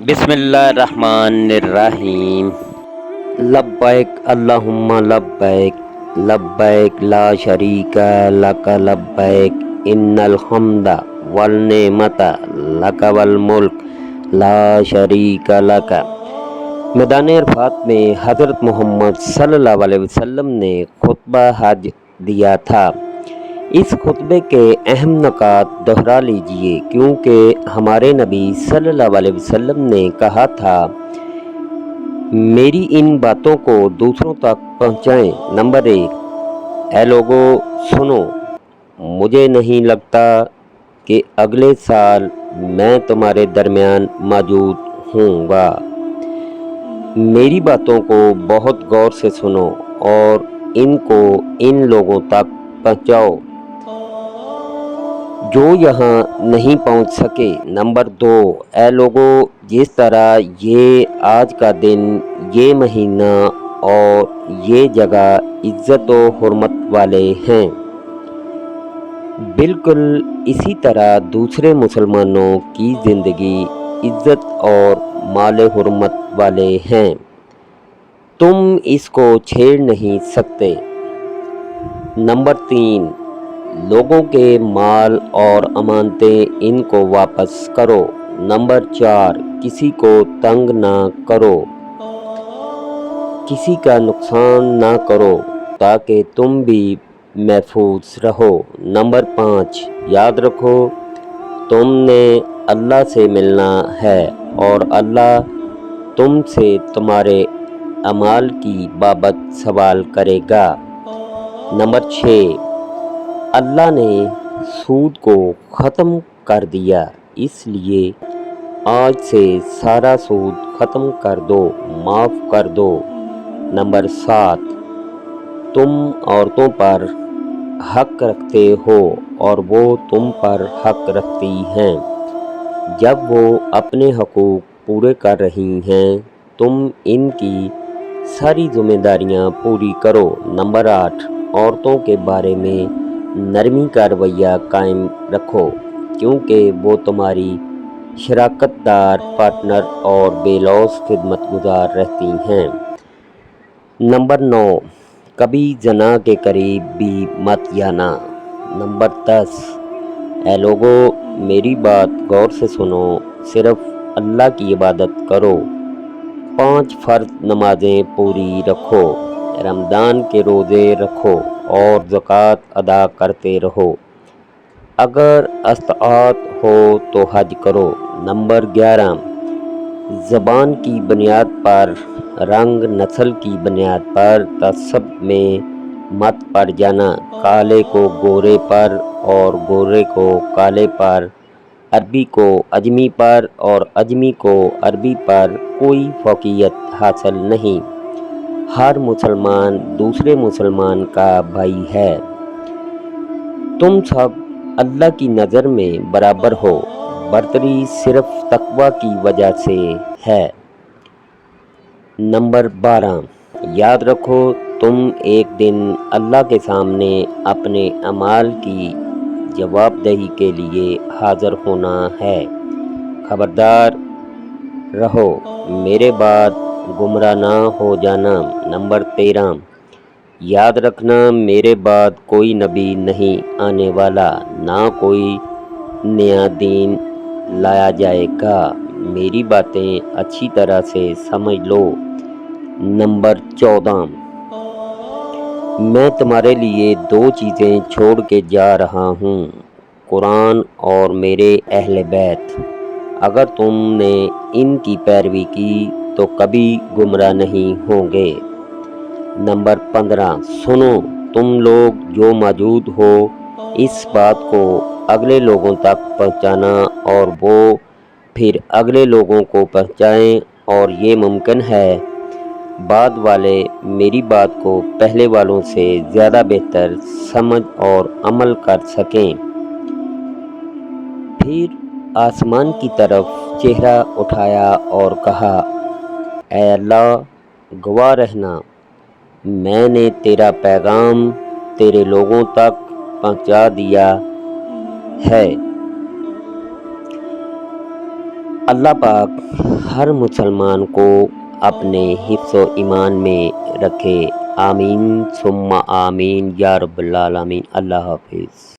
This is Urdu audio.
بسم اللہ الرحمن الرحیم۔ لبیک اللہم لبیک، لبیک لا شریک لک لبیک، ان الحمد والنعمت لک والملک لا شریک لک۔ میدان عرفات میں حضرت محمد صلی اللہ علیہ وسلم نے خطبہ حج دیا تھا۔ اس خطبے کے اہم نکات دہرا لیجئے، کیونکہ ہمارے نبی صلی اللہ علیہ وسلم نے کہا تھا میری ان باتوں کو دوسروں تک پہنچائیں۔ نمبر 1، اے لوگو سنو، مجھے نہیں لگتا کہ اگلے سال میں تمہارے درمیان موجود ہوں گا۔ میری باتوں کو بہت غور سے سنو اور ان کو ان لوگوں تک پہنچاؤ جو یہاں نہیں پہنچ سکے۔ نمبر 2، اے لوگو، جس طرح یہ آج کا دن، یہ مہینہ اور یہ جگہ عزت و حرمت والے ہیں، بالکل اسی طرح دوسرے مسلمانوں کی زندگی عزت اور مال حرمت والے ہیں، تم اس کو چھیڑ نہیں سکتے۔ نمبر 3، لوگوں کے مال اور امانتیں ان کو واپس کرو۔ نمبر 4، کسی کو تنگ نہ کرو، کسی کا نقصان نہ کرو تاکہ تم بھی محفوظ رہو۔ نمبر 5، یاد رکھو تم نے اللہ سے ملنا ہے اور اللہ تم سے تمہارے اعمال کی بابت سوال کرے گا۔ نمبر 6، اللہ نے سود کو ختم کر دیا، اس لیے آج سے سارا سود ختم کر دو، معاف کر دو۔ نمبر 7، تم عورتوں پر حق رکھتے ہو اور وہ تم پر حق رکھتی ہیں، جب وہ اپنے حقوق پورے کر رہی ہیں تم ان کی ساری ذمہ داریاں پوری کرو۔ نمبر 8، عورتوں کے بارے میں نرمی کا رویہ قائم رکھو، کیونکہ وہ تمہاری شراکت دار، پارٹنر اور بے لوث خدمت گزار رہتی ہیں۔ نمبر 9، کبھی زنا کے قریب بھی مت جانا۔ نمبر 10، اے لوگو میری بات غور سے سنو، صرف اللہ کی عبادت کرو، 5 فرض نمازیں پوری رکھو، رمضان کے روزے رکھو اور زکوٰۃ ادا کرتے رہو، اگر استطاعت ہو تو حج کرو۔ نمبر 11، زبان کی بنیاد پر، رنگ نسل کی بنیاد پر تعصب میں مت پڑ جانا، کالے کو گورے پر اور گورے کو کالے پر، عربی کو اجمی پر اور اجمی کو عربی پر کوئی فوقیت حاصل نہیں، ہر مسلمان دوسرے مسلمان کا بھائی ہے، تم سب اللہ کی نظر میں برابر ہو، برتری صرف تقویٰ کی وجہ سے ہے۔ نمبر 12، یاد رکھو تم ایک دن اللہ کے سامنے اپنے اعمال کی جواب دہی کے لیے حاضر ہونا ہے، خبردار رہو میرے بعد گمراہ نہ ہو جانا۔ نمبر 13، یاد رکھنا میرے بعد کوئی نبی نہیں آنے والا، نہ کوئی نیا دین لایا جائے گا، میری باتیں اچھی طرح سے سمجھ لو۔ نمبر 14، میں تمہارے لیے 2 چیزیں چھوڑ کے جا رہا ہوں، قرآن اور میرے اہل بیت، اگر تم نے ان کی پیروی کی تو کبھی گمراہ نہیں ہوں گے۔ نمبر 15، سنو تم لوگ جو موجود ہو، اس بات کو اگلے لوگوں تک پہنچانا اور وہ پھر اگلے لوگوں کو پہنچائیں، اور یہ ممکن ہے بعد والے میری بات کو پہلے والوں سے زیادہ بہتر سمجھ اور عمل کر سکیں۔ پھر آسمان کی طرف چہرہ اٹھایا اور کہا، اے اللہ، گواہ رہنا میں نے تیرا پیغام تیرے لوگوں تک پہنچا دیا ہے۔ اللہ پاک ہر مسلمان کو اپنے حفظ و ایمان میں رکھے، آمین ثم آمین یا رب العالمین۔ اللہ حافظ۔